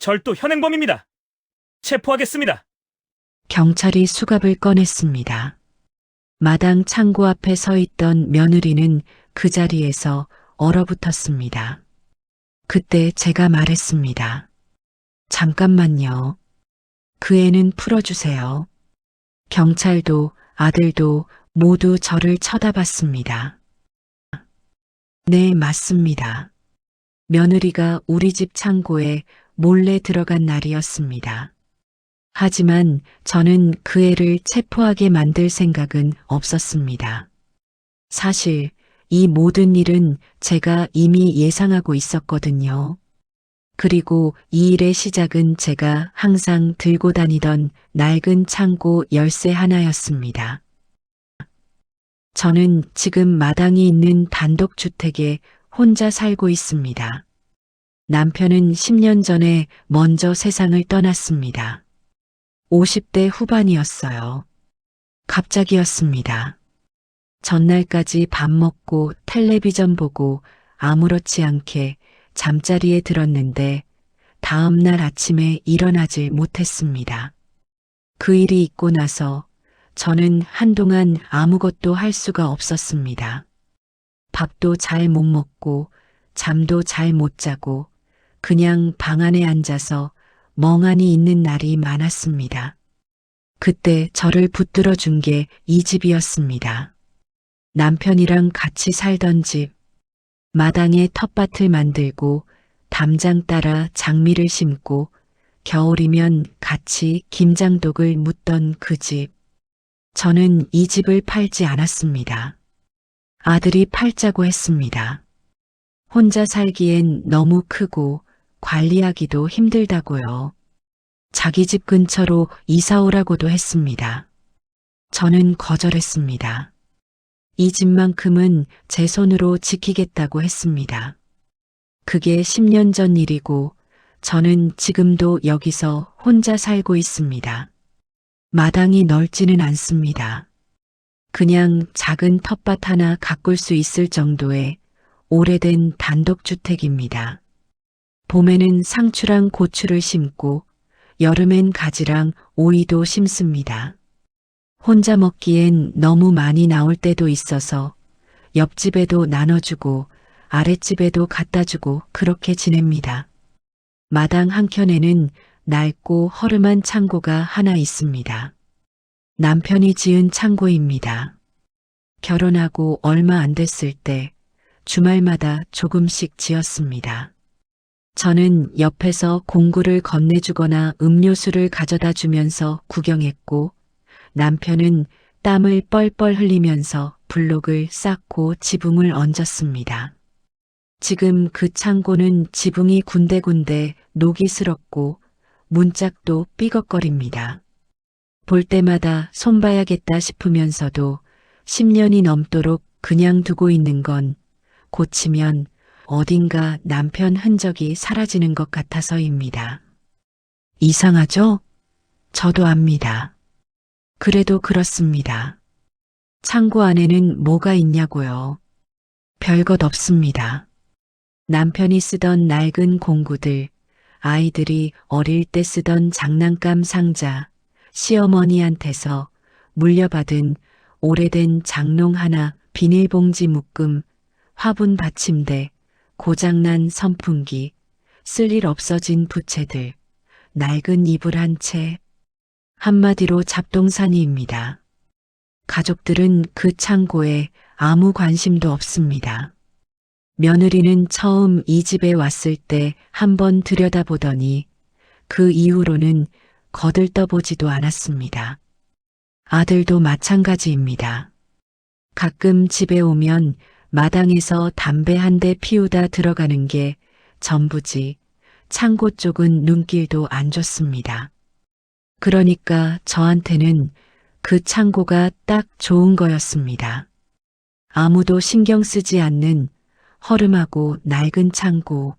절도 현행범입니다. 체포하겠습니다. 경찰이 수갑을 꺼냈습니다. 마당 창고 앞에 서 있던 며느리는 그 자리에서 얼어붙었습니다. 그때 제가 말했습니다. 잠깐만요. 그 애는 풀어주세요. 경찰도 아들도 모두 저를 쳐다봤습니다. 네, 맞습니다. 며느리가 우리 집 창고에 몰래 들어간 날이었습니다. 하지만 저는 그 애를 체포하게 만들 생각은 없었습니다. 사실 이 모든 일은 제가 이미 예상하고 있었거든요. 그리고 이 일의 시작은 제가 항상 들고 다니던 낡은 창고 열쇠 하나였습니다. 저는 지금 마당이 있는 단독주택에 혼자 살고 있습니다. 남편은 10년 전에 먼저 세상을 떠났습니다. 50대 후반이었어요. 갑자기였습니다. 전날까지 밥 먹고 텔레비전 보고 아무렇지 않게 잠자리에 들었는데 다음 날 아침에 일어나질 못했습니다. 그 일이 있고 나서 저는 한동안 아무것도 할 수가 없었습니다. 밥도 잘 못 먹고 잠도 잘 못 자고 그냥 방 안에 앉아서 멍하니 있는 날이 많았습니다. 그때 저를 붙들어 준 게 이 집이었습니다. 남편이랑 같이 살던 집, 마당에 텃밭을 만들고 담장 따라 장미를 심고 겨울이면 같이 김장독을 묻던 그 집. 저는 이 집을 팔지 않았습니다. 아들이 팔자고 했습니다. 혼자 살기엔 너무 크고 관리하기도 힘들다고요. 자기 집 근처로 이사 오라고도 했습니다. 저는 거절했습니다. 이 집만큼은 제 손으로 지키겠다고 했습니다. 그게 10년 전 일이고 저는 지금도 여기서 혼자 살고 있습니다. 마당이 넓지는 않습니다. 그냥 작은 텃밭 하나 가꿀 수 있을 정도의 오래된 단독주택입니다. 봄에는 상추랑 고추를 심고 여름엔 가지랑 오이도 심습니다. 혼자 먹기엔 너무 많이 나올 때도 있어서 옆집에도 나눠주고 아랫집에도 갖다주고 그렇게 지냅니다. 마당 한켠에는 낡고 허름한 창고가 하나 있습니다. 남편이 지은 창고입니다. 결혼하고 얼마 안 됐을 때 주말마다 조금씩 지었습니다. 저는 옆에서 공구를 건네주거나 음료수를 가져다 주면서 구경했고 남편은 땀을 뻘뻘 흘리면서 블록을 쌓고 지붕을 얹었습니다. 지금 그 창고는 지붕이 군데군데 녹이스럽고 문짝도 삐걱거립니다. 볼 때마다 손봐야겠다 싶으면서도 10년이 넘도록 그냥 두고 있는 건 고치면 어딘가 남편 흔적이 사라지는 것 같아서입니다. 이상하죠? 저도 압니다. 그래도 그렇습니다. 창고 안에는 뭐가 있냐고요? 별것 없습니다. 남편이 쓰던 낡은 공구들, 아이들이 어릴 때 쓰던 장난감 상자, 시어머니한테서 물려받은 오래된 장롱 하나, 비닐봉지 묶음, 화분 받침대, 고장난 선풍기, 쓸일 없어진 부채들, 낡은 이불 한 채, 한마디로 잡동사니입니다. 가족들은 그 창고에 아무 관심도 없습니다. 며느리는 처음 이 집에 왔을 때 한번 들여다보더니 그 이후로는 거들떠보지도 않았습니다. 아들도 마찬가지입니다. 가끔 집에 오면 마당에서 담배 한 대 피우다 들어가는 게 전부지 창고 쪽은 눈길도 안 줬습니다. 그러니까 저한테는 그 창고가 딱 좋은 거였습니다. 아무도 신경 쓰지 않는 허름하고 낡은 창고.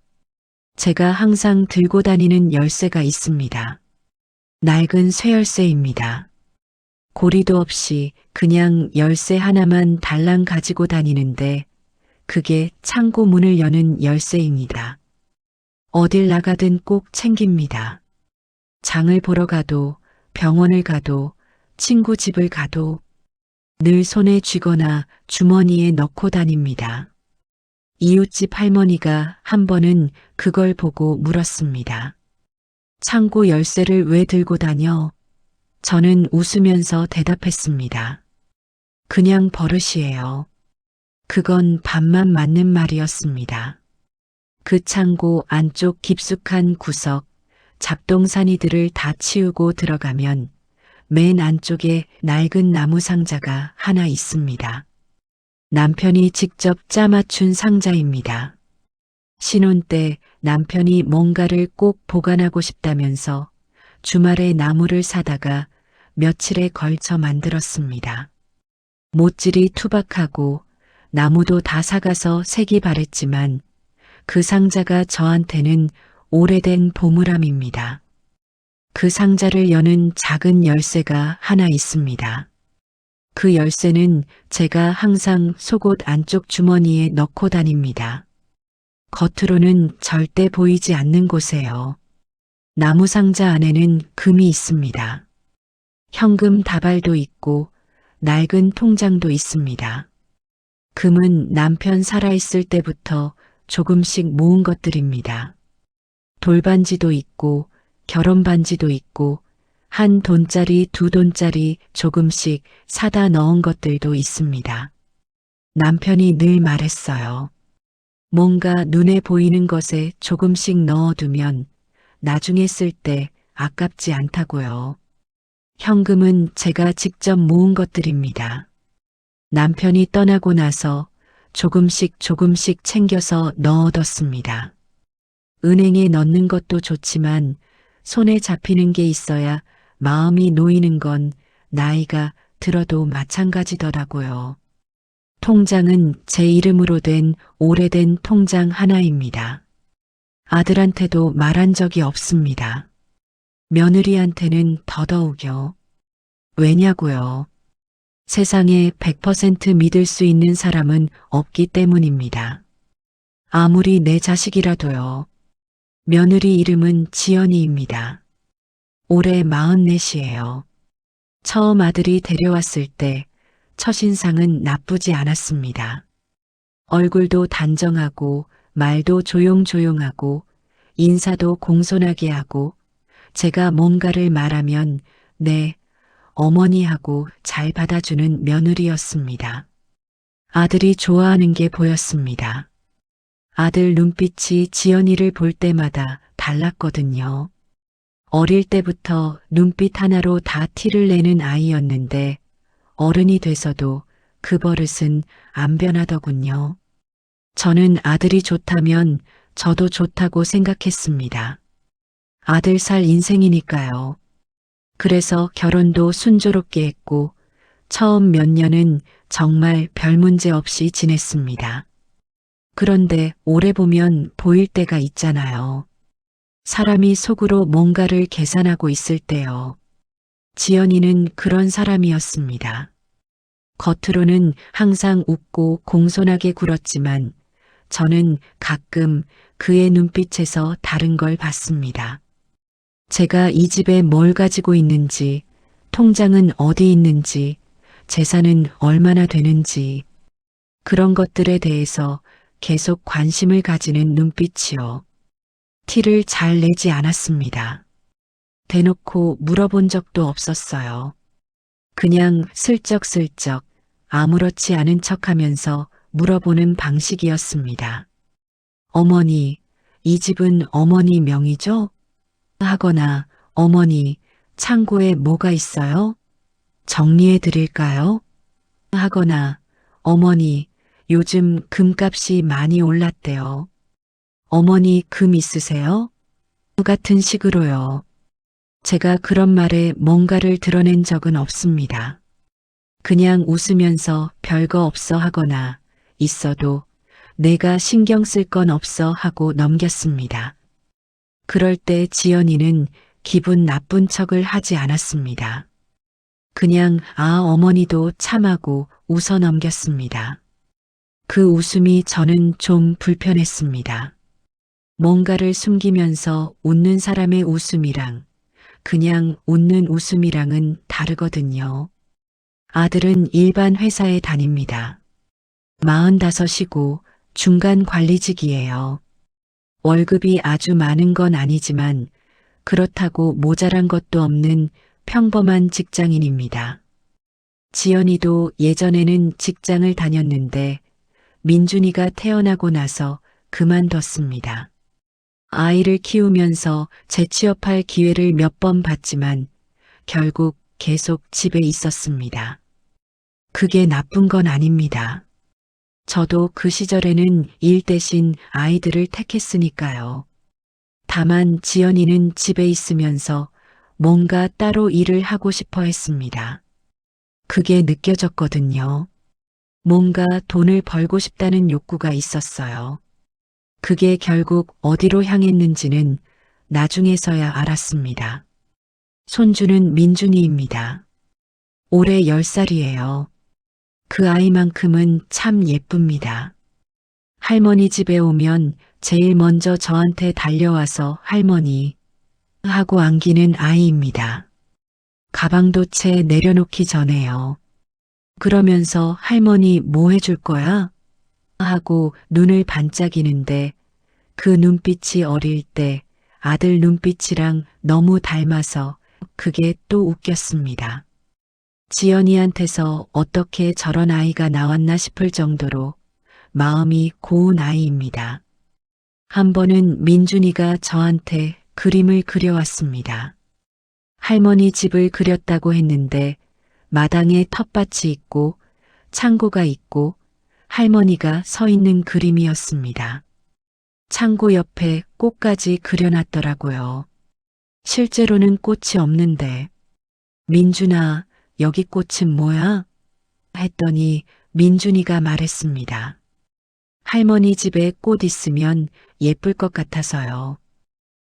제가 항상 들고 다니는 열쇠가 있습니다. 낡은 쇠열쇠입니다. 고리도 없이 그냥 열쇠 하나만 달랑 가지고 다니는데 그게 창고 문을 여는 열쇠입니다. 어딜 나가든 꼭 챙깁니다. 장을 보러 가도, 병원을 가도, 친구 집을 가도 늘 손에 쥐거나 주머니에 넣고 다닙니다. 이웃집 할머니가 한 번은 그걸 보고 물었습니다. 창고 열쇠를 왜 들고 다녀? 저는 웃으면서 대답했습니다. 그냥 버릇이에요. 그건 밥만 맞는 말이었습니다. 그 창고 안쪽 깊숙한 구석, 잡동사니들을 다 치우고 들어가면 맨 안쪽에 낡은 나무 상자가 하나 있습니다. 남편이 직접 짜맞춘 상자입니다. 신혼 때 남편이 뭔가를 꼭 보관하고 싶다면서 주말에 나무를 사다가 며칠에 걸쳐 만들었습니다. 못질이 투박하고 나무도 다 사가서 색이 바랬지만 그 상자가 저한테는 오래된 보물함입니다. 그 상자를 여는 작은 열쇠가 하나 있습니다. 그 열쇠는 제가 항상 속옷 안쪽 주머니에 넣고 다닙니다. 겉으로는 절대 보이지 않는 곳에요. 나무 상자 안에는 금이 있습니다. 현금 다발도 있고 낡은 통장도 있습니다. 금은 남편 살아있을 때부터 조금씩 모은 것들입니다. 돌반지도 있고 결혼반지도 있고 한 돈짜리 두 돈짜리 조금씩 사다 넣은 것들도 있습니다. 남편이 늘 말했어요. 뭔가 눈에 보이는 것에 조금씩 넣어두면 나중에 쓸 때 아깝지 않다고요. 현금은 제가 직접 모은 것들입니다. 남편이 떠나고 나서 조금씩 챙겨서 넣어뒀습니다. 은행에 넣는 것도 좋지만 손에 잡히는 게 있어야 마음이 놓이는 건 나이가 들어도 마찬가지더라고요. 통장은 제 이름으로 된 오래된 통장 하나입니다. 아들한테도 말한 적이 없습니다. 며느리한테는 더더욱요. 왜냐고요? 세상에 100% 믿을 수 있는 사람은 없기 때문입니다. 아무리 내 자식이라도요. 며느리 이름은 지연이입니다. 올해 44이에요. 처음 아들이 데려왔을 때 첫인상은 나쁘지 않았습니다. 얼굴도 단정하고 말도 조용조용하고 인사도 공손하게 하고 제가 뭔가를 말하면 네, 어머니 하고 잘 받아주는 며느리였습니다. 아들이 좋아하는 게 보였습니다. 아들 눈빛이 지연이를 볼 때마다 달랐거든요. 어릴 때부터 눈빛 하나로 다 티를 내는 아이였는데 어른이 돼서도 그 버릇은 안 변하더군요. 저는 아들이 좋다면 저도 좋다고 생각했습니다. 아들 살 인생이니까요. 그래서 결혼도 순조롭게 했고 처음 몇 년은 정말 별 문제 없이 지냈습니다. 그런데 오래 보면 보일 때가 있잖아요. 사람이 속으로 뭔가를 계산하고 있을 때요. 지연이는 그런 사람이었습니다. 겉으로는 항상 웃고 공손하게 굴었지만 저는 가끔 그의 눈빛에서 다른 걸 봤습니다. 제가 이 집에 뭘 가지고 있는지, 통장은 어디 있는지, 재산은 얼마나 되는지, 그런 것들에 대해서 계속 관심을 가지는 눈빛이요. 티를 잘 내지 않았습니다. 대놓고 물어본 적도 없었어요. 그냥 슬쩍슬쩍 아무렇지 않은 척하면서 물어보는 방식이었습니다. 어머니, 이 집은 어머니 명의죠? 하거나 어머니, 창고에 뭐가 있어요? 정리해 드릴까요? 하거나 어머니, 요즘 금값이 많이 올랐대요. 어머니 금 있으세요? 같은 식으로요. 제가 그런 말에 뭔가를 드러낸 적은 없습니다. 그냥 웃으면서 별거 없어 하거나 있어도 내가 신경 쓸 건 없어 하고 넘겼습니다. 그럴 때 지연이는 기분 나쁜 척을 하지 않았습니다. 그냥 어머니도 참하고 웃어 넘겼습니다. 그 웃음이 저는 좀 불편했습니다. 뭔가를 숨기면서 웃는 사람의 웃음이랑 그냥 웃는 웃음이랑은 다르거든요. 아들은 일반 회사에 다닙니다. 45이고 중간 관리직이에요. 월급이 아주 많은 건 아니지만 그렇다고 모자란 것도 없는 평범한 직장인입니다. 지연이도 예전에는 직장을 다녔는데 민준이가 태어나고 나서 그만뒀습니다. 아이를 키우면서 재취업할 기회를 몇 번 받지만 결국 계속 집에 있었습니다. 그게 나쁜 건 아닙니다. 저도 그 시절에는 일 대신 아이들을 택했으니까요. 다만 지연이는 집에 있으면서 뭔가 따로 일을 하고 싶어 했습니다. 그게 느껴졌거든요. 뭔가 돈을 벌고 싶다는 욕구가 있었어요. 그게 결국 어디로 향했는지는 나중에서야 알았습니다. 손주는 민준이입니다. 올해 10살이에요. 그 아이만큼은 참 예쁩니다. 할머니 집에 오면 제일 먼저 저한테 달려와서 할머니 하고 안기는 아이입니다. 가방도 채 내려놓기 전에요. 그러면서 할머니 뭐 해줄 거야? 하고 눈을 반짝이는데 그 눈빛이 어릴 때 아들 눈빛이랑 너무 닮아서 그게 또 웃겼습니다. 지연이한테서 어떻게 저런 아이가 나왔나 싶을 정도로 마음이 고운 아이입니다. 한 번은 민준이가 저한테 그림을 그려왔습니다. 할머니 집을 그렸다고 했는데 마당에 텃밭이 있고 창고가 있고 할머니가 서 있는 그림이었습니다. 창고 옆에 꽃까지 그려놨더라고요. 실제로는 꽃이 없는데 민준아, 여기 꽃은 뭐야? 했더니 민준이가 말했습니다. 할머니 집에 꽃 있으면 예쁠 것 같아서요.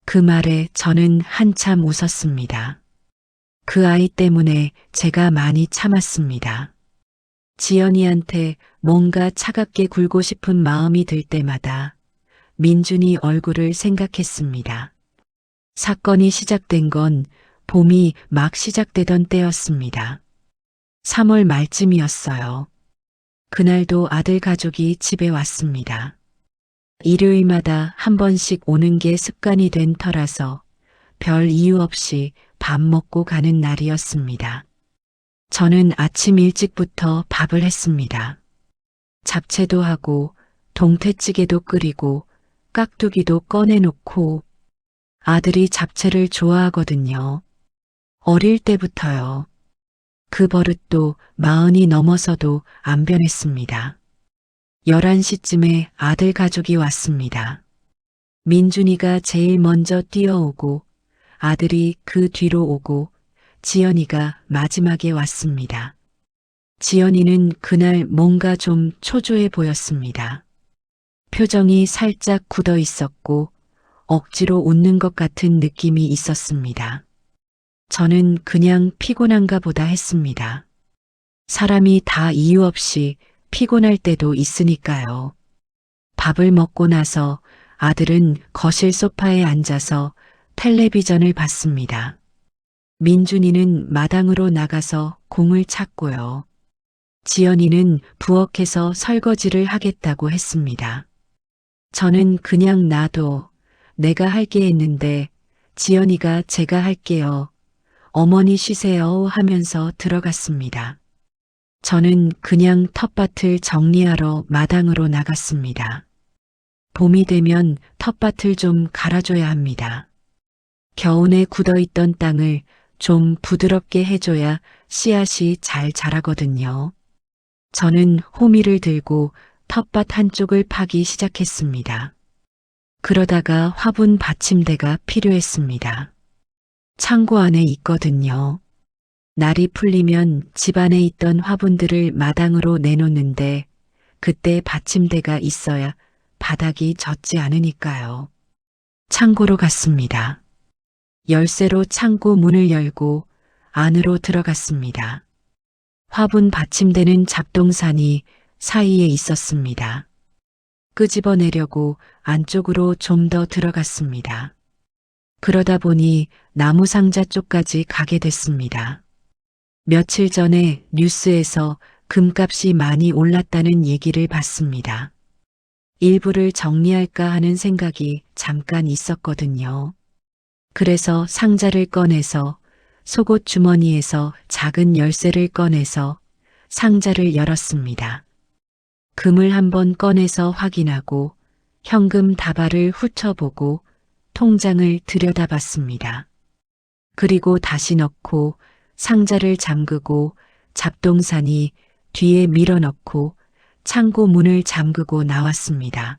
그 말에 저는 한참 웃었습니다. 그 아이 때문에 제가 많이 참았습니다. 지연이한테 뭔가 차갑게 굴고 싶은 마음이 들 때마다 민준이 얼굴을 생각했습니다. 사건이 시작된 건 봄이 막 시작되던 때였습니다. 3월 말쯤이었어요. 그날도 아들 가족이 집에 왔습니다. 일요일마다 한 번씩 오는 게 습관이 된 터라서 별 이유 없이 밥 먹고 가는 날이었습니다. 저는 아침 일찍부터 밥을 했습니다. 잡채도 하고 동태찌개도 끓이고 깍두기도 꺼내놓고 아들이 잡채를 좋아하거든요. 어릴 때부터요. 그 버릇도 40이 넘어서도 안 변했습니다. 11시쯤에 아들 가족이 왔습니다. 민준이가 제일 먼저 뛰어오고 아들이 그 뒤로 오고 지연이가 마지막에 왔습니다. 지연이는 그날 뭔가 좀 초조해 보였습니다. 표정이 살짝 굳어 있었고 억지로 웃는 것 같은 느낌이 있었습니다. 저는 그냥 피곤한가 보다 했습니다. 사람이 다 이유 없이 피곤할 때도 있으니까요. 밥을 먹고 나서 아들은 거실 소파에 앉아서 텔레비전을 봤습니다. 민준이는 마당으로 나가서 공을 찼고요. 지연이는 부엌에서 설거지를 하겠다고 했습니다. 저는 그냥 놔둬. 내가 할게 했는데 지연이가 제가 할게요. 어머니 쉬세요 하면서 들어갔습니다. 저는 그냥 텃밭을 정리하러 마당으로 나갔습니다. 봄이 되면 텃밭을 좀 갈아줘야 합니다. 겨우내 굳어있던 땅을 좀 부드럽게 해줘야 씨앗이 잘 자라거든요. 저는 호미를 들고 텃밭 한쪽을 파기 시작했습니다. 그러다가 화분 받침대가 필요했습니다. 창고 안에 있거든요. 날이 풀리면 집 안에 있던 화분들을 마당으로 내놓는데 그때 받침대가 있어야 바닥이 젖지 않으니까요. 창고로 갔습니다. 열쇠로 창고 문을 열고 안으로 들어갔습니다. 화분 받침대는 잡동사니 사이에 있었습니다. 끄집어내려고 안쪽으로 좀 더 들어갔습니다. 그러다 보니 나무 상자 쪽까지 가게 됐습니다. 며칠 전에 뉴스에서 금값이 많이 올랐다는 얘기를 봤습니다. 일부를 정리할까 하는 생각이 잠깐 있었거든요. 그래서 상자를 꺼내서 속옷 주머니에서 작은 열쇠를 꺼내서 상자를 열었습니다. 금을 한번 꺼내서 확인하고 현금 다발을 훑어보고 통장을 들여다봤습니다. 그리고 다시 넣고 상자를 잠그고 잡동사니 뒤에 밀어넣고 창고 문을 잠그고 나왔습니다.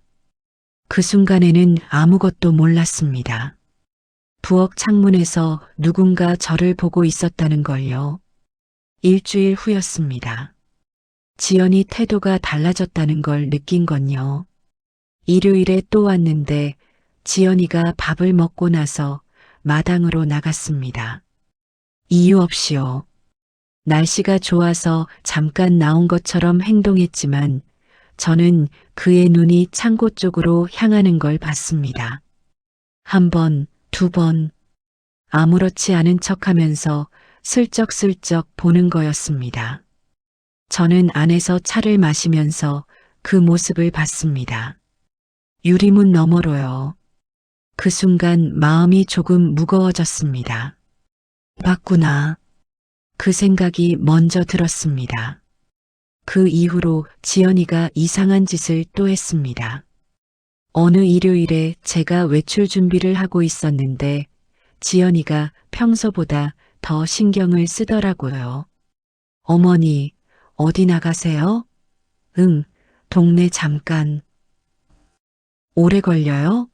그 순간에는 아무것도 몰랐습니다. 부엌 창문에서 누군가 저를 보고 있었다는 걸요. 일주일 후였습니다. 지연이 태도가 달라졌다는 걸 느낀 건요. 일요일에 또 왔는데 지연이가 밥을 먹고 나서 마당으로 나갔습니다. 이유 없이요. 날씨가 좋아서 잠깐 나온 것처럼 행동했지만 저는 그의 눈이 창고 쪽으로 향하는 걸 봤습니다. 한 번, 두 번, 아무렇지 않은 척하면서 슬쩍슬쩍 보는 거였습니다. 저는 안에서 차를 마시면서 그 모습을 봤습니다. 유리문 너머로요. 그 순간 마음이 조금 무거워졌습니다. 봤구나. 그 생각이 먼저 들었습니다. 그 이후로 지연이가 이상한 짓을 또 했습니다. 어느 일요일에 제가 외출 준비를 하고 있었는데 지연이가 평소보다 더 신경을 쓰더라고요. 어머니, 어디 나가세요? 응, 동네 잠깐. 오래 걸려요?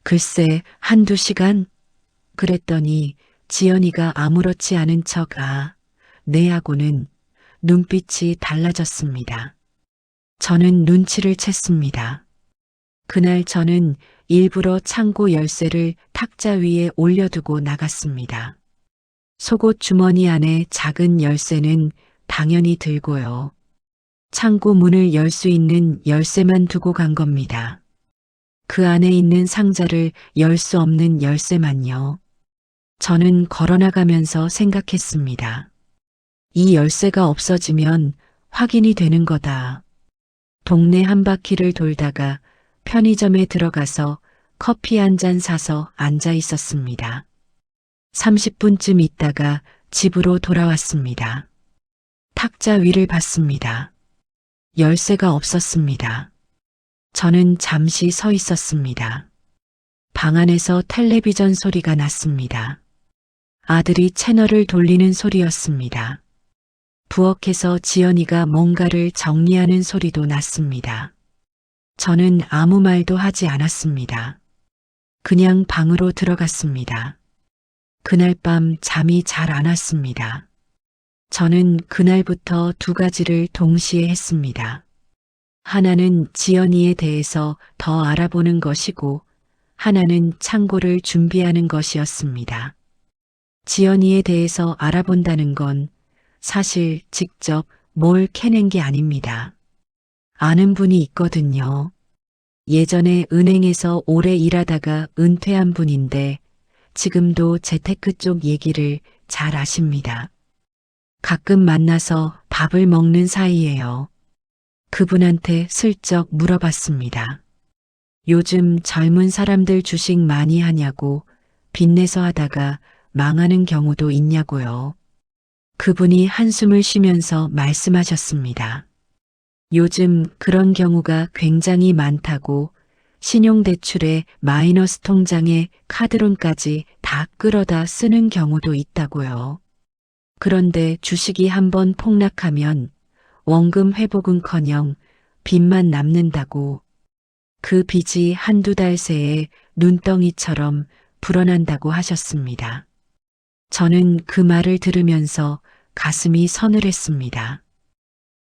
글쎄, 한두 시간? 그랬더니 지연이가 아무렇지 않은 척 네 하고는 눈빛이 달라졌습니다. 저는 눈치를 챘습니다. 그날 저는 일부러 창고 열쇠를 탁자 위에 올려두고 나갔습니다. 속옷 주머니 안에 작은 열쇠는 당연히 들고요. 창고 문을 열 수 있는 열쇠만 두고 간 겁니다. 그 안에 있는 상자를 열 수 없는 열쇠만요. 저는 걸어나가면서 생각했습니다. 이 열쇠가 없어지면 확인이 되는 거다. 동네 한 바퀴를 돌다가 편의점에 들어가서 커피 한 잔 사서 앉아 있었습니다. 30분쯤 있다가 집으로 돌아왔습니다. 탁자 위를 봤습니다. 열쇠가 없었습니다. 저는 잠시 서 있었습니다. 방 안에서 텔레비전 소리가 났습니다. 아들이 채널을 돌리는 소리였습니다. 부엌에서 지연이가 뭔가를 정리하는 소리도 났습니다. 저는 아무 말도 하지 않았습니다. 그냥 방으로 들어갔습니다. 그날 밤 잠이 잘 안 왔습니다. 저는 그날부터 두 가지를 동시에 했습니다. 하나는 지연이에 대해서 더 알아보는 것이고 하나는 창고를 준비하는 것이었습니다. 지연이에 대해서 알아본다는 건 사실 직접 뭘 캐낸 게 아닙니다. 아는 분이 있거든요. 예전에 은행에서 오래 일하다가 은퇴한 분인데 지금도 재테크 쪽 얘기를 잘 아십니다. 가끔 만나서 밥을 먹는 사이예요. 그분한테 슬쩍 물어봤습니다. 요즘 젊은 사람들 주식 많이 하냐고 빚내서 하다가 망하는 경우도 있냐고요. 그분이 한숨을 쉬면서 말씀하셨습니다. 요즘 그런 경우가 굉장히 많다고 신용대출에 마이너스 통장에 카드론까지 다 끌어다 쓰는 경우도 있다고요. 그런데 주식이 한번 폭락하면 원금 회복은커녕 빚만 남는다고 그 빚이 한두 달 새에 눈덩이처럼 불어난다고 하셨습니다. 저는 그 말을 들으면서 가슴이 서늘했습니다.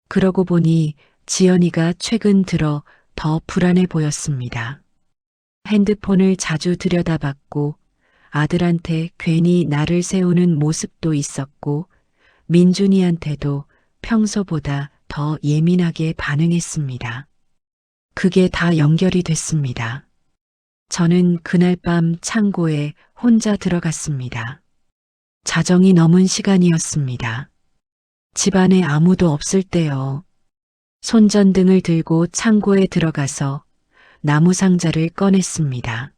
그러고 보니 지연이가 최근 들어 더 불안해 보였습니다. 핸드폰을 자주 들여다봤고 아들한테 괜히 나를 세우는 모습도 있었고 민준이한테도 평소보다 더 예민하게 반응했습니다. 그게 다 연결이 됐습니다. 저는 그날 밤 창고에 혼자 들어갔습니다. 자정이 넘은 시간이었습니다. 집안에 아무도 없을 때요. 손전등을 들고 창고에 들어가서 나무 상자를 꺼냈습니다.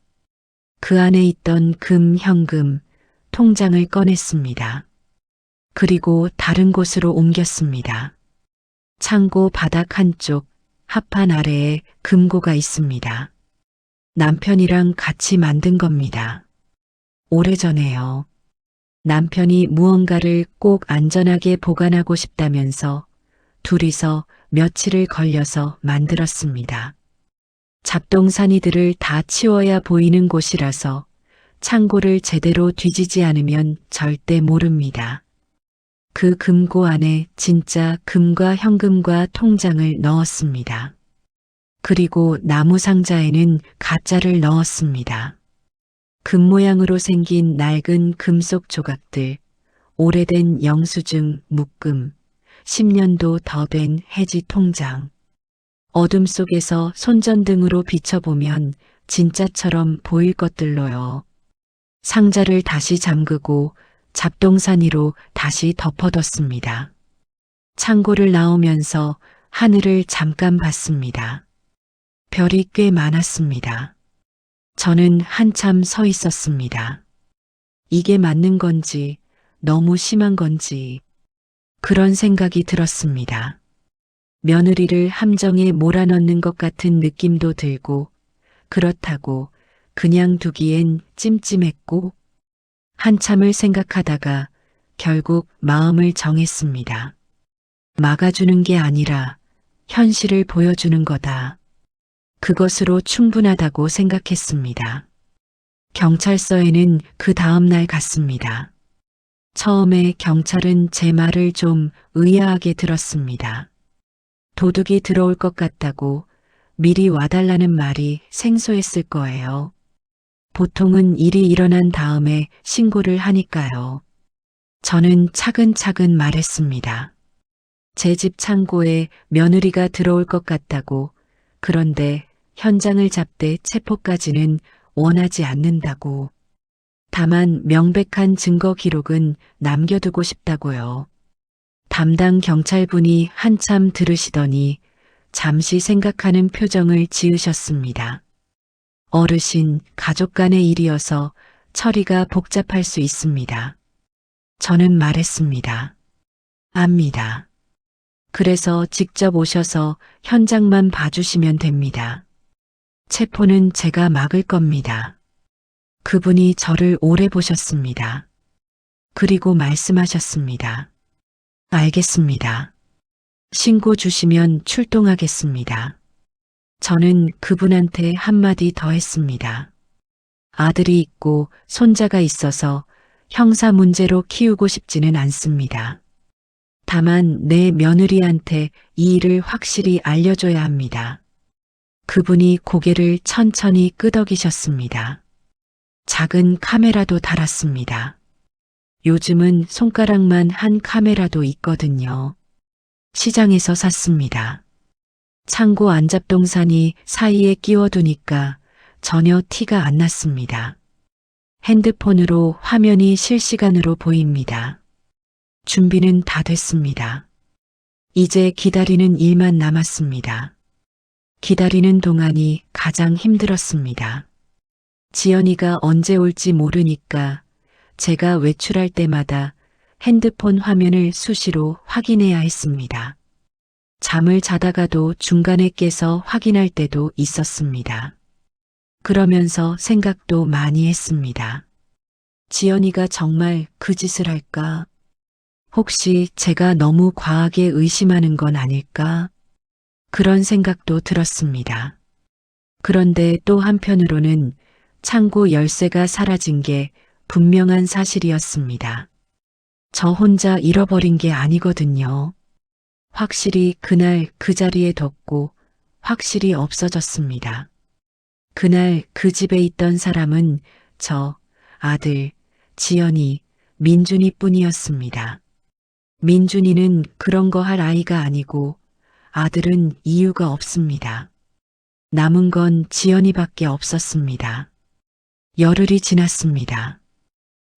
그 안에 있던 금, 현금, 통장을 꺼냈습니다. 그리고 다른 곳으로 옮겼습니다. 창고 바닥 한쪽 합판 아래에 금고가 있습니다. 남편이랑 같이 만든 겁니다. 오래전에요. 남편이 무언가를 꼭 안전하게 보관하고 싶다면서 둘이서 며칠을 걸려서 만들었습니다. 잡동사니들을 다 치워야 보이는 곳이라서 창고를 제대로 뒤지지 않으면 절대 모릅니다. 그 금고 안에 진짜 금과 현금과 통장을 넣었습니다. 그리고 나무 상자에는 가짜를 넣었습니다. 금 모양으로 생긴 낡은 금속 조각들, 오래된 영수증, 묶음, 10년도 더 된 해지 통장. 어둠 속에서 손전등으로 비춰보면 진짜처럼 보일 것들로요. 상자를 다시 잠그고 잡동사니로 다시 덮어뒀습니다. 창고를 나오면서 하늘을 잠깐 봤습니다. 별이 꽤 많았습니다. 저는 한참 서 있었습니다. 이게 맞는 건지, 너무 심한 건지, 그런 생각이 들었습니다. 며느리를 함정에 몰아넣는 것 같은 느낌도 들고, 그렇다고 그냥 두기엔 찜찜했고, 한참을 생각하다가 결국 마음을 정했습니다. 막아주는 게 아니라 현실을 보여주는 거다. 그것으로 충분하다고 생각했습니다. 경찰서에는 그 다음 날 갔습니다. 처음에 경찰은 제 말을 좀 의아하게 들었습니다. 도둑이 들어올 것 같다고 미리 와달라는 말이 생소했을 거예요. 보통은 일이 일어난 다음에 신고를 하니까요. 저는 차근차근 말했습니다. 제 집 창고에 며느리가 들어올 것 같다고, 그런데 현장을 잡되 체포까지는 원하지 않는다고. 다만 명백한 증거 기록은 남겨두고 싶다고요. 담당 경찰분이 한참 들으시더니 잠시 생각하는 표정을 지으셨습니다. 어르신, 가족 간의 일이어서 처리가 복잡할 수 있습니다. 저는 말했습니다. 압니다. 그래서 직접 오셔서 현장만 봐주시면 됩니다. 체포는 제가 막을 겁니다. 그분이 저를 오래 보셨습니다. 그리고 말씀하셨습니다. 알겠습니다. 신고 주시면 출동하겠습니다. 저는 그분한테 한마디 더 했습니다. 아들이 있고 손자가 있어서 형사 문제로 키우고 싶지는 않습니다. 다만 내 며느리한테 이 일을 확실히 알려줘야 합니다. 그분이 고개를 천천히 끄덕이셨습니다. 작은 카메라도 달았습니다. 요즘은 손가락만 한 카메라도 있거든요. 시장에서 샀습니다. 창고 안잡동사니 사이에 끼워두니까 전혀 티가 안 났습니다. 핸드폰으로 화면이 실시간으로 보입니다. 준비는 다 됐습니다. 이제 기다리는 일만 남았습니다. 기다리는 동안이 가장 힘들었습니다. 지연이가 언제 올지 모르니까 제가 외출할 때마다 핸드폰 화면을 수시로 확인해야 했습니다. 잠을 자다가도 중간에 깨서 확인할 때도 있었습니다. 그러면서 생각도 많이 했습니다. 지연이가 정말 그 짓을 할까? 혹시 제가 너무 과하게 의심하는 건 아닐까? 그런 생각도 들었습니다. 그런데 또 한편으로는 창고 열쇠가 사라진 게 분명한 사실이었습니다. 저 혼자 잃어버린 게 아니거든요. 확실히 그날 그 자리에 뒀고 확실히 없어졌습니다. 그날 그 집에 있던 사람은 저, 아들, 지연이, 민준이 뿐이었습니다. 민준이는 그런 거 할 아이가 아니고 아들은 이유가 없습니다. 남은 건 지연이밖에 없었습니다. 열흘이 지났습니다.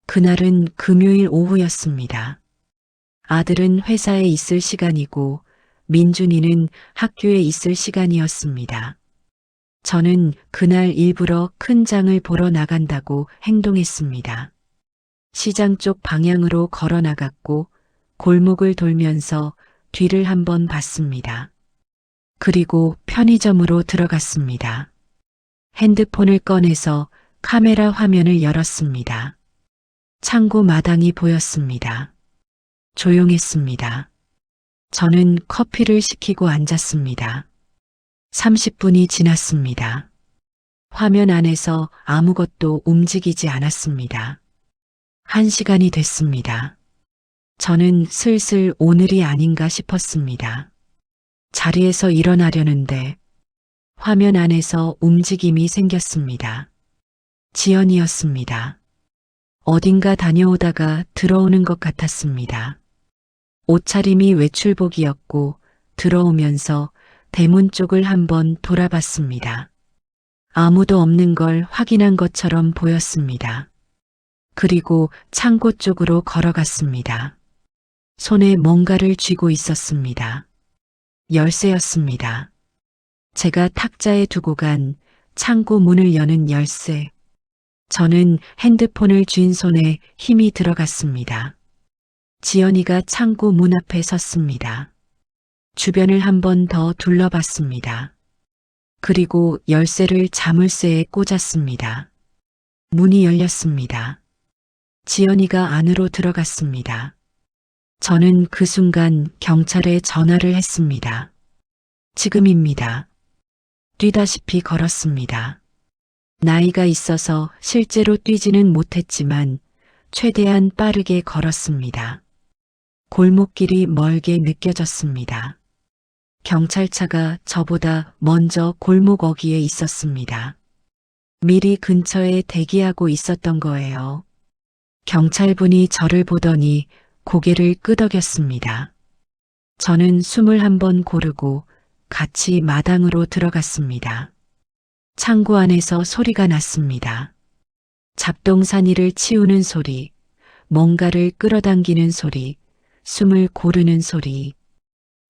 그날은 금요일 오후였습니다. 아들은 회사에 있을 시간이고 민준이는 학교에 있을 시간이었습니다. 저는 그날 일부러 큰 장을 보러 나간다고 행동했습니다. 시장 쪽 방향으로 걸어 나갔고 골목을 돌면서 뒤를 한번 봤습니다. 그리고 편의점으로 들어갔습니다. 핸드폰을 꺼내서 카메라 화면을 열었습니다. 창고 마당이 보였습니다. 조용했습니다. 저는 커피를 시키고 앉았습니다. 30분이 지났습니다. 화면 안에서 아무것도 움직이지 않았습니다. 1시간이 됐습니다. 저는 슬슬 오늘이 아닌가 싶었습니다. 자리에서 일어나려는데 화면 안에서 움직임이 생겼습니다. 지연이었습니다. 어딘가 다녀오다가 들어오는 것 같았습니다. 옷차림이 외출복이었고 들어오면서 대문 쪽을 한번 돌아봤습니다. 아무도 없는 걸 확인한 것처럼 보였습니다. 그리고 창고 쪽으로 걸어갔습니다. 손에 뭔가를 쥐고 있었습니다. 열쇠였습니다. 제가 탁자에 두고 간 창고 문을 여는 열쇠. 저는 핸드폰을 쥔 손에 힘이 들어갔습니다. 지연이가 창고 문 앞에 섰습니다. 주변을 한 번 더 둘러봤습니다. 그리고 열쇠를 자물쇠에 꽂았습니다. 문이 열렸습니다. 지연이가 안으로 들어갔습니다. 저는 그 순간 경찰에 전화를 했습니다. 지금입니다. 뛰다시피 걸었습니다. 나이가 있어서 실제로 뛰지는 못했지만 최대한 빠르게 걸었습니다. 골목길이 멀게 느껴졌습니다. 경찰차가 저보다 먼저 골목 어귀에 있었습니다. 미리 근처에 대기하고 있었던 거예요. 경찰분이 저를 보더니 고개를 끄덕였습니다. 저는 숨을 한번 고르고 같이 마당으로 들어갔습니다. 창고 안에서 소리가 났습니다. 잡동사니를 치우는 소리, 뭔가를 끌어당기는 소리, 숨을 고르는 소리.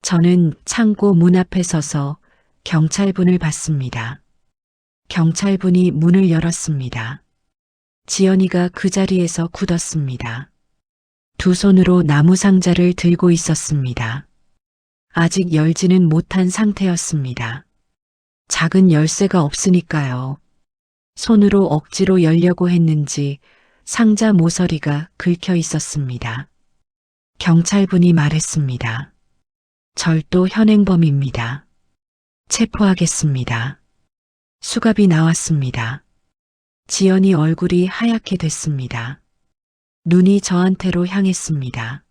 저는 창고 문 앞에 서서 경찰분을 봤습니다. 경찰분이 문을 열었습니다. 지연이가 그 자리에서 굳었습니다. 두 손으로 나무 상자를 들고 있었습니다. 아직 열지는 못한 상태였습니다. 작은 열쇠가 없으니까요. 손으로 억지로 열려고 했는지 상자 모서리가 긁혀 있었습니다. 경찰분이 말했습니다. 절도 현행범입니다. 체포하겠습니다. 수갑이 나왔습니다. 지연이 얼굴이 하얗게 됐습니다. 눈이 저한테로 향했습니다.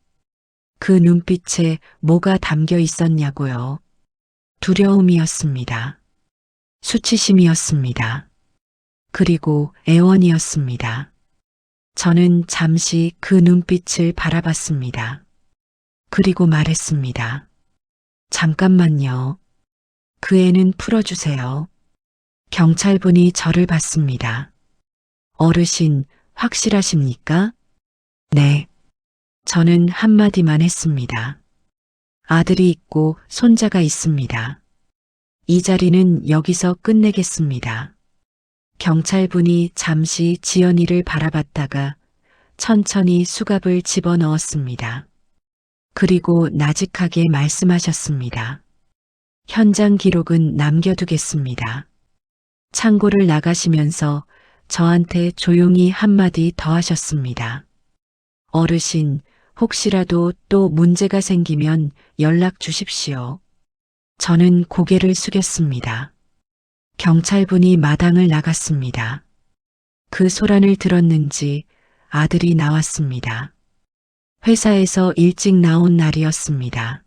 그 눈빛에 뭐가 담겨 있었냐고요. 두려움이었습니다. 수치심이었습니다. 그리고 애원이었습니다. 저는 잠시 그 눈빛을 바라봤습니다. 그리고 말했습니다. 잠깐만요. 그 애는 풀어주세요. 경찰분이 저를 봤습니다. 어르신, 확실하십니까? 네. 저는 한마디만 했습니다. 아들이 있고 손자가 있습니다. 이 자리는 여기서 끝내겠습니다. 경찰분이 잠시 지연이를 바라봤다가 천천히 수갑을 집어넣었습니다. 그리고 나직하게 말씀하셨습니다. 현장 기록은 남겨두겠습니다. 창고를 나가시면서 저한테 조용히 한마디 더 하셨습니다. 어르신, 혹시라도 또 문제가 생기면 연락 주십시오. 저는 고개를 숙였습니다. 경찰분이 마당을 나갔습니다. 그 소란을 들었는지 아들이 나왔습니다. 회사에서 일찍 나온 날이었습니다.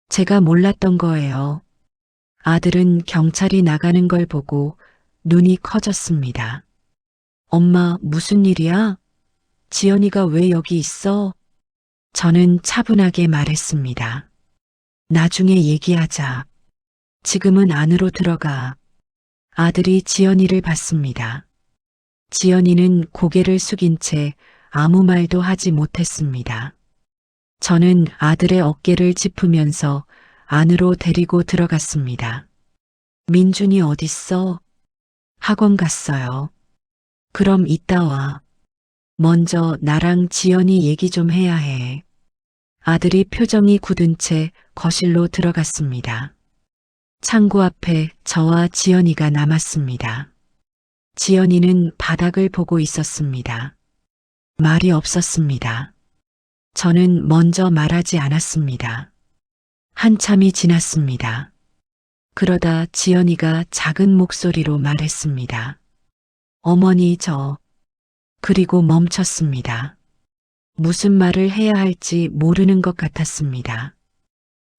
제가 몰랐던 거예요. 아들은 경찰이 나가는 걸 보고 눈이 커졌습니다. 엄마, 무슨 일이야? 지연이가 왜 여기 있어? 저는 차분하게 말했습니다. 나중에 얘기하자. 지금은 안으로 들어가. 아들이 지연이를 봤습니다. 지연이는 고개를 숙인 채 아무 말도 하지 못했습니다. 저는 아들의 어깨를 짚으면서 안으로 데리고 들어갔습니다. 민준이 어딨어? 학원 갔어요. 그럼 이따 와. 먼저 나랑 지연이 얘기 좀 해야 해. 아들이 표정이 굳은 채 거실로 들어갔습니다. 창구 앞에 저와 지연이가 남았습니다. 지연이는 바닥을 보고 있었습니다. 말이 없었습니다. 저는 먼저 말하지 않았습니다. 한참이 지났습니다. 그러다 지연이가 작은 목소리로 말했습니다. 어머니 그리고 멈췄습니다. 무슨 말을 해야 할지 모르는 것 같았습니다.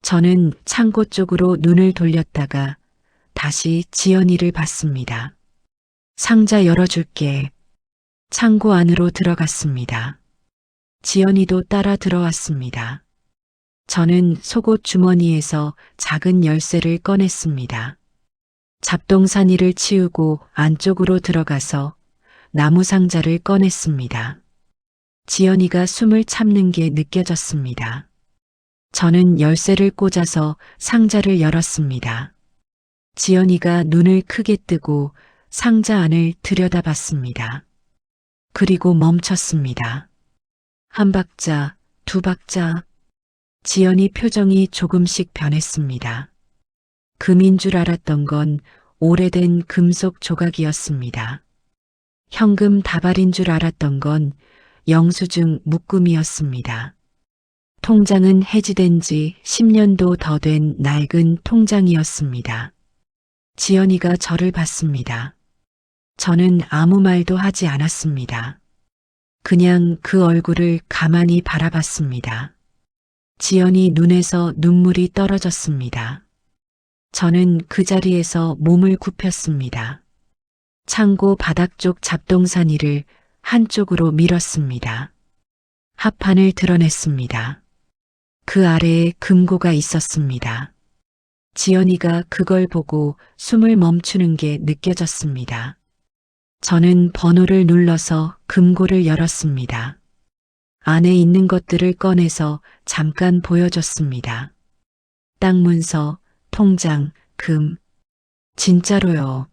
저는 창고 쪽으로 눈을 돌렸다가 다시 지연이를 봤습니다. 상자 열어줄게. 창고 안으로 들어갔습니다. 지연이도 따라 들어왔습니다. 저는 속옷 주머니에서 작은 열쇠를 꺼냈습니다. 잡동사니를 치우고 안쪽으로 들어가서 나무 상자를 꺼냈습니다. 지연이가 숨을 참는 게 느껴졌습니다. 저는 열쇠를 꽂아서 상자를 열었습니다. 지연이가 눈을 크게 뜨고 상자 안을 들여다봤습니다. 그리고 멈췄습니다. 한 박자, 두 박자. 지연이 표정이 조금씩 변했습니다. 금인 줄 알았던 건 오래된 금속 조각이었습니다. 현금 다발인 줄 알았던 건 영수증 묶음이었습니다. 통장은 해지된 지 10년도 더 된 낡은 통장이었습니다. 지연이가 저를 봤습니다. 저는 아무 말도 하지 않았습니다. 그냥 그 얼굴을 가만히 바라봤습니다. 지연이 눈에서 눈물이 떨어졌습니다. 저는 그 자리에서 몸을 굽혔습니다. 창고 바닥 쪽 잡동사니를 한쪽으로 밀었습니다. 합판을 드러냈습니다. 그 아래에 금고가 있었습니다. 지연이가 그걸 보고 숨을 멈추는 게 느껴졌습니다. 저는 번호를 눌러서 금고를 열었습니다. 안에 있는 것들을 꺼내서 잠깐 보여줬습니다. 땅 문서, 통장, 금. 진짜로요.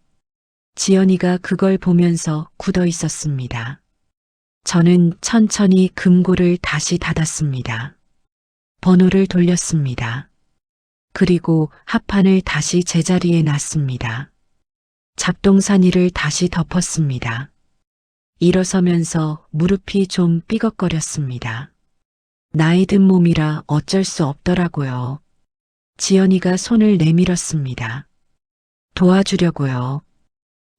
지연이가 그걸 보면서 굳어 있었습니다. 저는 천천히 금고를 다시 닫았습니다. 번호를 돌렸습니다. 그리고 합판을 다시 제자리에 놨습니다. 잡동사니를 다시 덮었습니다. 일어서면서 무릎이 좀 삐걱거렸습니다. 나이 든 몸이라 어쩔 수 없더라고요. 지연이가 손을 내밀었습니다. 도와주려고요.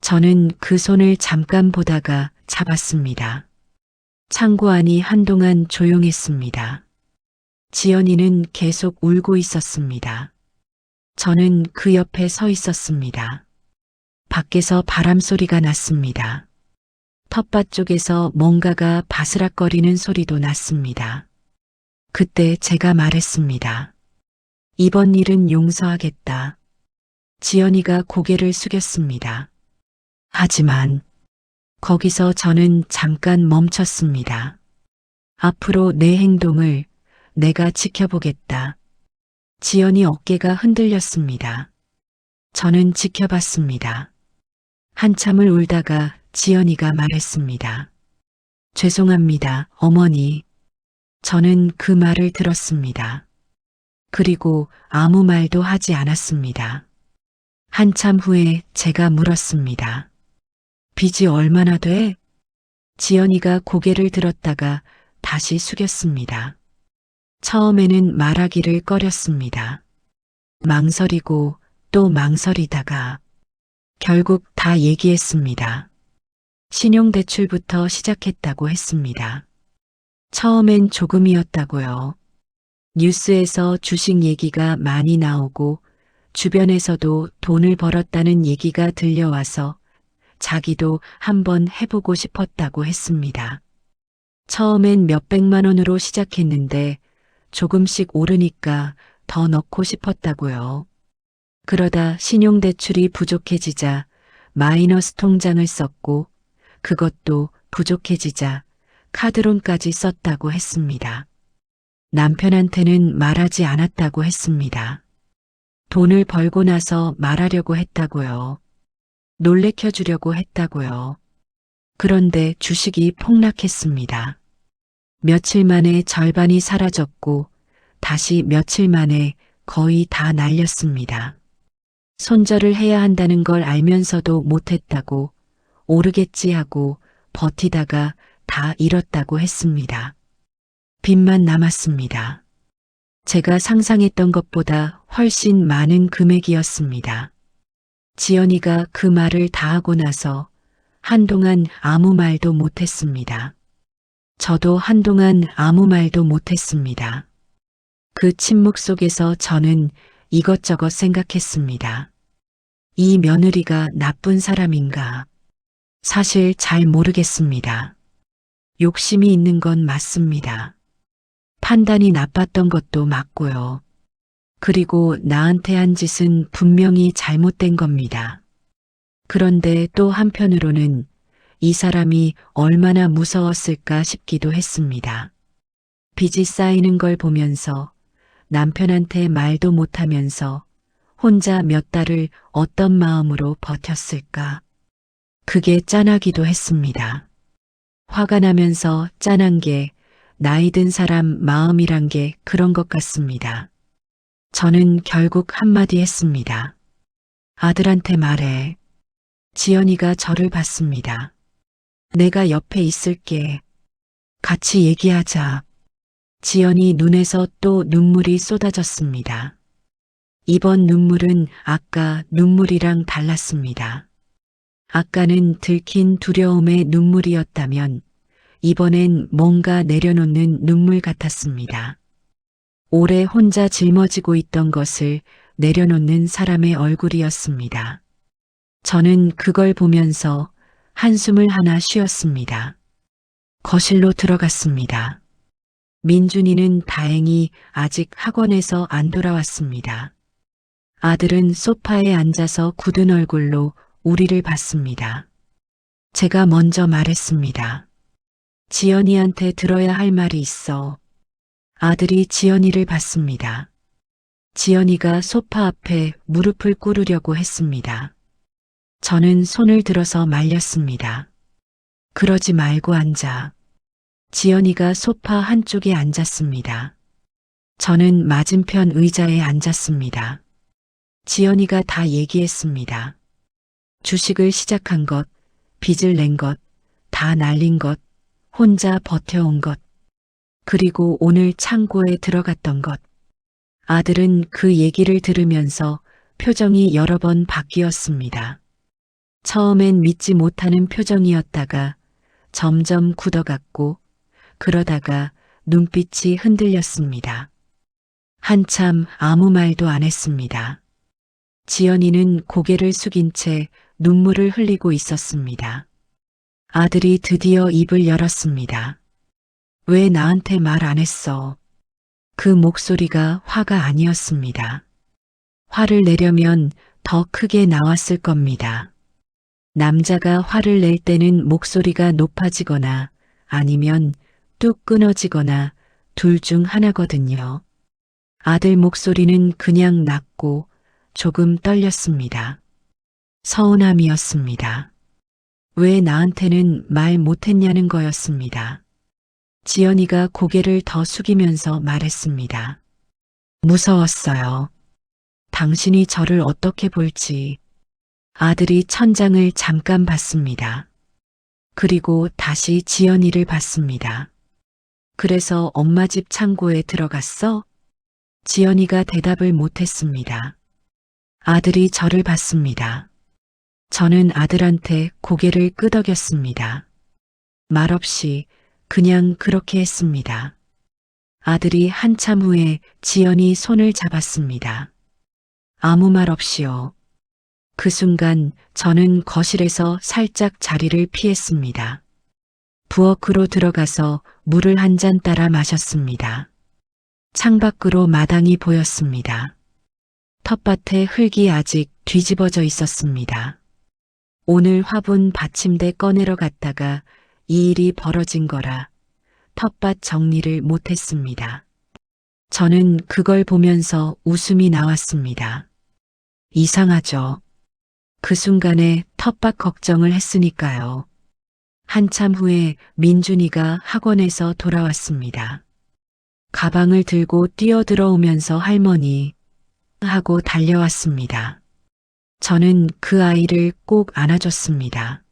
저는 그 손을 잠깐 보다가 잡았습니다. 창고 안이 한동안 조용했습니다. 지연이는 계속 울고 있었습니다. 저는 그 옆에 서 있었습니다. 밖에서 바람 소리가 났습니다. 텃밭 쪽에서 뭔가가 바스락거리는 소리도 났습니다. 그때 제가 말했습니다. 이번 일은 용서하겠다. 지연이가 고개를 숙였습니다. 하지만 거기서 저는 잠깐 멈췄습니다. 앞으로 내 행동을 내가 지켜보겠다. 지연이 어깨가 흔들렸습니다. 저는 지켜봤습니다. 한참을 울다가 지연이가 말했습니다. 죄송합니다, 어머니. 저는 그 말을 들었습니다. 그리고 아무 말도 하지 않았습니다. 한참 후에 제가 물었습니다. 빚이 얼마나 돼? 지연이가 고개를 들었다가 다시 숙였습니다. 처음에는 말하기를 꺼렸습니다. 망설이고 또 망설이다가 결국 다 얘기했습니다. 신용대출부터 시작했다고 했습니다. 처음엔 조금이었다고요. 뉴스에서 주식 얘기가 많이 나오고 주변에서도 돈을 벌었다는 얘기가 들려와서 자기도 한번 해보고 싶었다고 했습니다. 처음엔 몇백만 원으로 시작했는데 조금씩 오르니까 더 넣고 싶었다고요. 그러다 신용대출이 부족해지자 마이너스 통장을 썼고 그것도 부족해지자 카드론까지 썼다고 했습니다. 남편한테는 말하지 않았다고 했습니다. 돈을 벌고 나서 말하려고 했다고요. 놀래켜 주려고 했다고요. 그런데 주식이 폭락했습니다. 며칠 만에 절반이 사라졌고 다시 며칠 만에 거의 다 날렸습니다. 손절을 해야 한다는 걸 알면서도 못했다고 오르겠지 하고 버티다가 다 잃었다고 했습니다. 빚만 남았습니다. 제가 상상했던 것보다 훨씬 많은 금액이었습니다. 지연이가 그 말을 다 하고 나서 한동안 아무 말도 못했습니다. 저도 한동안 아무 말도 못했습니다. 그 침묵 속에서 저는 이것저것 생각했습니다. 이 며느리가 나쁜 사람인가? 사실 잘 모르겠습니다. 욕심이 있는 건 맞습니다. 판단이 나빴던 것도 맞고요. 그리고 나한테 한 짓은 분명히 잘못된 겁니다. 그런데 또 한편으로는 이 사람이 얼마나 무서웠을까 싶기도 했습니다. 빚이 쌓이는 걸 보면서 남편한테 말도 못하면서 혼자 몇 달을 어떤 마음으로 버텼을까? 그게 짠하기도 했습니다. 화가 나면서 짠한 게 나이 든 사람 마음이란 게 그런 것 같습니다. 저는 결국 한마디 했습니다. 아들한테 말해. 지연이가 저를 봤습니다. 내가 옆에 있을게. 같이 얘기하자. 지연이 눈에서 또 눈물이 쏟아졌습니다. 이번 눈물은 아까 눈물이랑 달랐습니다. 아까는 들킨 두려움의 눈물이었다면 이번엔 뭔가 내려놓는 눈물 같았습니다. 오래 혼자 짊어지고 있던 것을 내려놓는 사람의 얼굴이었습니다. 저는 그걸 보면서 한숨을 하나 쉬었습니다. 거실로 들어갔습니다. 민준이는 다행히 아직 학원에서 안 돌아왔습니다. 아들은 소파에 앉아서 굳은 얼굴로 우리를 봤습니다. 제가 먼저 말했습니다. 지연이한테 들어야 할 말이 있어. 아들이 지연이를 봤습니다. 지연이가 소파 앞에 무릎을 꿇으려고 했습니다. 저는 손을 들어서 말렸습니다. 그러지 말고 앉아. 지연이가 소파 한쪽에 앉았습니다. 저는 맞은편 의자에 앉았습니다. 지연이가 다 얘기했습니다. 주식을 시작한 것, 빚을 낸 것, 다 날린 것, 혼자 버텨온 것, 그리고 오늘 창고에 들어갔던 것. 아들은 그 얘기를 들으면서 표정이 여러 번 바뀌었습니다. 처음엔 믿지 못하는 표정이었다가 점점 굳어갔고 그러다가 눈빛이 흔들렸습니다. 한참 아무 말도 안 했습니다. 지연이는 고개를 숙인 채 눈물을 흘리고 있었습니다. 아들이 드디어 입을 열었습니다. 왜 나한테 말 안 했어? 그 목소리가 화가 아니었습니다. 화를 내려면 더 크게 나왔을 겁니다. 남자가 화를 낼 때는 목소리가 높아지거나 아니면 뚝 끊어지거나 둘 중 하나거든요. 아들 목소리는 그냥 낮고 조금 떨렸습니다. 서운함이었습니다. 왜 나한테는 말 못했냐는 거였습니다. 지연이가 고개를 더 숙이면서 말했습니다. 무서웠어요. 당신이 저를 어떻게 볼지. 아들이 천장을 잠깐 봤습니다. 그리고 다시 지연이를 봤습니다. 그래서 엄마 집 창고에 들어갔어? 지연이가 대답을 못했습니다. 아들이 저를 봤습니다. 저는 아들한테 고개를 끄덕였습니다. 말없이 그냥 그렇게 했습니다. 아들이 한참 후에 지연이 손을 잡았습니다. 아무 말 없이요. 그 순간 저는 거실에서 살짝 자리를 피했습니다. 부엌으로 들어가서 물을 한 잔 따라 마셨습니다. 창밖으로 마당이 보였습니다. 텃밭에 흙이 아직 뒤집어져 있었습니다. 오늘 화분 받침대 꺼내러 갔다가 이 일이 벌어진 거라 텃밭 정리를 못했습니다. 저는 그걸 보면서 웃음이 나왔습니다. 이상하죠. 그 순간에 텃밭 걱정을 했으니까요. 한참 후에 민준이가 학원에서 돌아왔습니다. 가방을 들고 뛰어들어오면서 할머니 하고 달려왔습니다. 저는 그 아이를 꼭 안아줬습니다.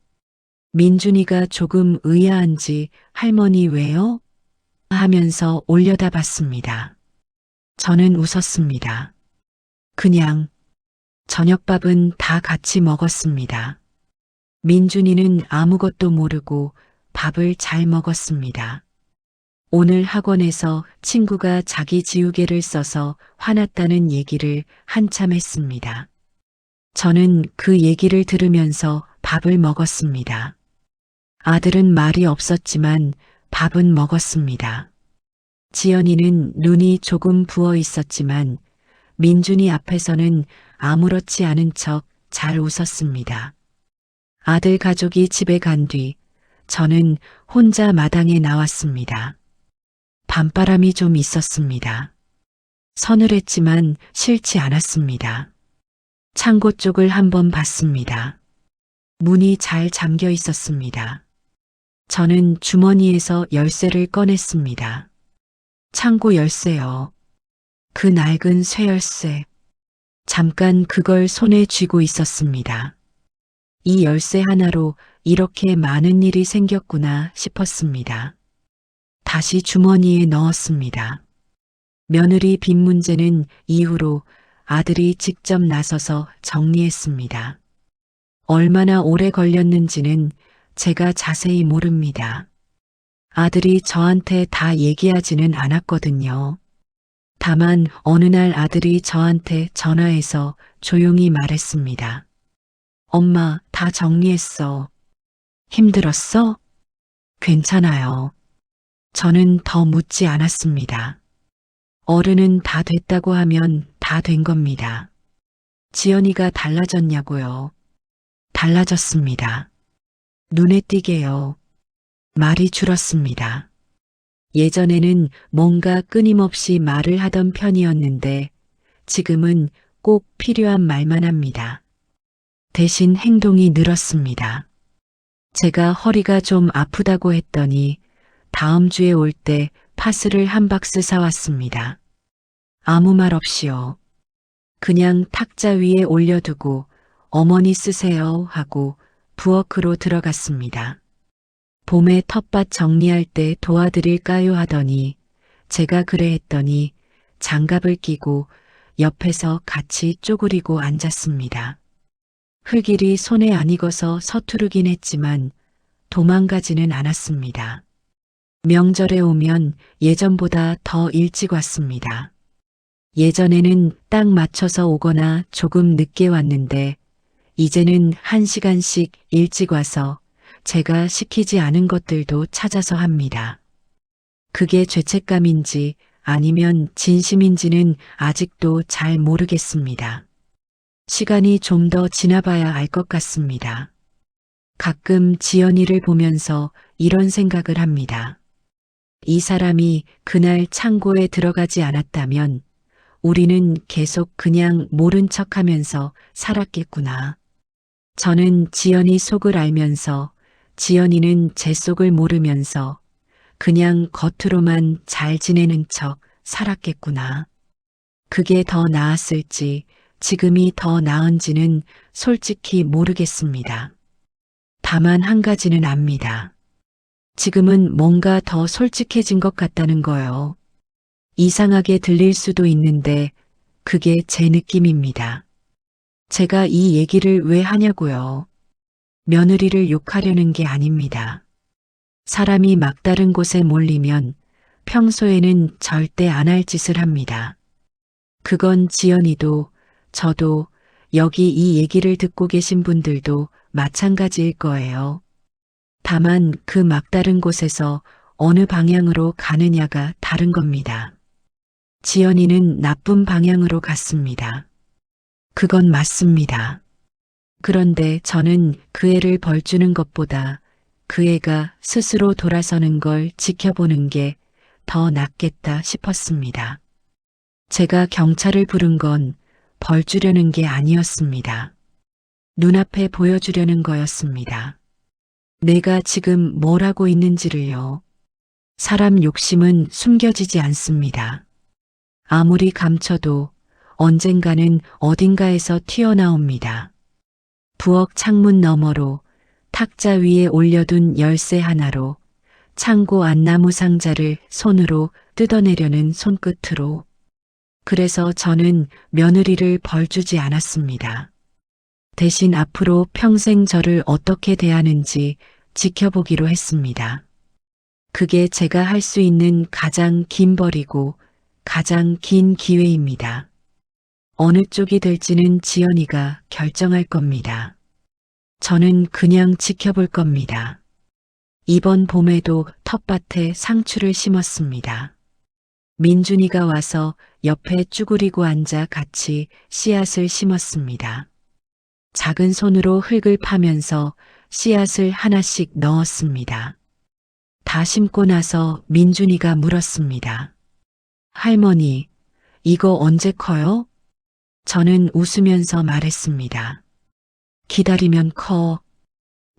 민준이가 조금 의아한지 할머니 왜요? 하면서 올려다 봤습니다. 저는 웃었습니다. 그냥 저녁밥은 다 같이 먹었습니다. 민준이는 아무것도 모르고 밥을 잘 먹었습니다. 오늘 학원에서 친구가 자기 지우개를 써서 화났다는 얘기를 한참 했습니다. 저는 그 얘기를 들으면서 밥을 먹었습니다. 아들은 말이 없었지만 밥은 먹었습니다. 지연이는 눈이 조금 부어 있었지만 민준이 앞에서는 아무렇지 않은 척 잘 웃었습니다. 아들 가족이 집에 간 뒤 저는 혼자 마당에 나왔습니다. 밤바람이 좀 있었습니다. 서늘했지만 싫지 않았습니다. 창고 쪽을 한번 봤습니다. 문이 잘 잠겨 있었습니다. 저는 주머니에서 열쇠를 꺼냈습니다. 창고 열쇠요. 그 낡은 쇠열쇠. 잠깐 그걸 손에 쥐고 있었습니다. 이 열쇠 하나로 이렇게 많은 일이 생겼구나 싶었습니다. 다시 주머니에 넣었습니다. 며느리 빚 문제는 이후로 아들이 직접 나서서 정리했습니다. 얼마나 오래 걸렸는지는 제가 자세히 모릅니다. 아들이 저한테 다 얘기하지는 않았거든요. 다만 어느 날 아들이 저한테 전화해서 조용히 말했습니다. 엄마, 다 정리했어. 힘들었어? 괜찮아요. 저는 더 묻지 않았습니다. 어른은 다 됐다고 하면 다 된 겁니다. 지연이가 달라졌냐고요? 달라졌습니다. 눈에 띄게요. 말이 줄었습니다. 예전에는 뭔가 끊임없이 말을 하던 편이었는데 지금은 꼭 필요한 말만 합니다. 대신 행동이 늘었습니다. 제가 허리가 좀 아프다고 했더니 다음 주에 올 때 파스를 한 박스 사왔습니다. 아무 말 없이요. 그냥 탁자 위에 올려두고 어머니 쓰세요 하고 부엌으로 들어갔습니다. 봄에 텃밭 정리할 때 도와드릴까요 하더니 제가 그래 했더니 장갑을 끼고 옆에서 같이 쪼그리고 앉았습니다. 흙일이 손에 안 익어서 서투르긴 했지만 도망가지는 않았습니다. 명절에 오면 예전보다 더 일찍 왔습니다. 예전에는 딱 맞춰서 오거나 조금 늦게 왔는데 이제는 1시간씩 일찍 와서 제가 시키지 않은 것들도 찾아서 합니다. 그게 죄책감인지 아니면 진심인지는 아직도 잘 모르겠습니다. 시간이 좀 더 지나봐야 알 것 같습니다. 가끔 지연이를 보면서 이런 생각을 합니다. 이 사람이 그날 창고에 들어가지 않았다면 우리는 계속 그냥 모른 척하면서 살았겠구나. 저는 지연이 속을 알면서 지연이는 제 속을 모르면서 그냥 겉으로만 잘 지내는 척 살았겠구나. 그게 더 나았을지 지금이 더 나은지는 솔직히 모르겠습니다. 다만 한 가지는 압니다. 지금은 뭔가 더 솔직해진 것 같다는 거요. 이상하게 들릴 수도 있는데 그게 제 느낌입니다. 제가 이 얘기를 왜 하냐고요. 며느리를 욕하려는 게 아닙니다. 사람이 막다른 곳에 몰리면 평소에는 절대 안 할 짓을 합니다. 그건 지연이도 저도 여기 이 얘기를 듣고 계신 분들도 마찬가지일 거예요. 다만 그 막다른 곳에서 어느 방향으로 가느냐가 다른 겁니다. 지연이는 나쁜 방향으로 갔습니다. 그건 맞습니다. 그런데 저는 그 애를 벌주는 것보다 그 애가 스스로 돌아서는 걸 지켜보는 게 더 낫겠다 싶었습니다. 제가 경찰을 부른 건 벌주려는 게 아니었습니다. 눈앞에 보여주려는 거였습니다. 내가 지금 뭘 하고 있는지를요. 사람 욕심은 숨겨지지 않습니다. 아무리 감춰도 언젠가는 어딘가에서 튀어나옵니다. 부엌 창문 너머로 탁자 위에 올려둔 열쇠 하나로 창고 안나무 상자를 손으로 뜯어내려는 손끝으로. 그래서 저는 며느리를 벌주지 않았습니다. 대신 앞으로 평생 저를 어떻게 대하는지 지켜보기로 했습니다. 그게 제가 할 수 있는 가장 긴 벌이고 가장 긴 기회입니다. 어느 쪽이 될지는 지연이가 결정할 겁니다. 저는 그냥 지켜볼 겁니다. 이번 봄에도 텃밭에 상추를 심었습니다. 민준이가 와서 옆에 쭈그리고 앉아 같이 씨앗을 심었습니다. 작은 손으로 흙을 파면서 씨앗을 하나씩 넣었습니다. 다 심고 나서 민준이가 물었습니다. 할머니, 이거 언제 커요? 저는 웃으면서 말했습니다. 기다리면 커.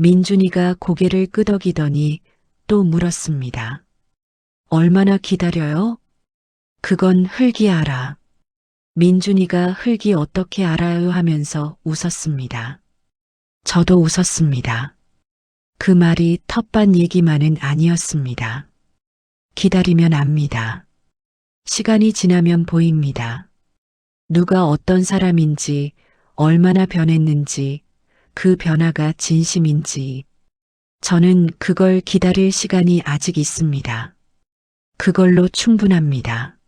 민준이가 고개를 끄덕이더니 또 물었습니다. 얼마나 기다려요? 그건 흙이 알아. 민준이가 흙이 어떻게 알아요 하면서 웃었습니다. 저도 웃었습니다. 그 말이 텃밭 얘기만은 아니었습니다. 기다리면 압니다. 시간이 지나면 보입니다. 누가 어떤 사람인지, 얼마나 변했는지, 그 변화가 진심인지. 저는 그걸 기다릴 시간이 아직 있습니다. 그걸로 충분합니다.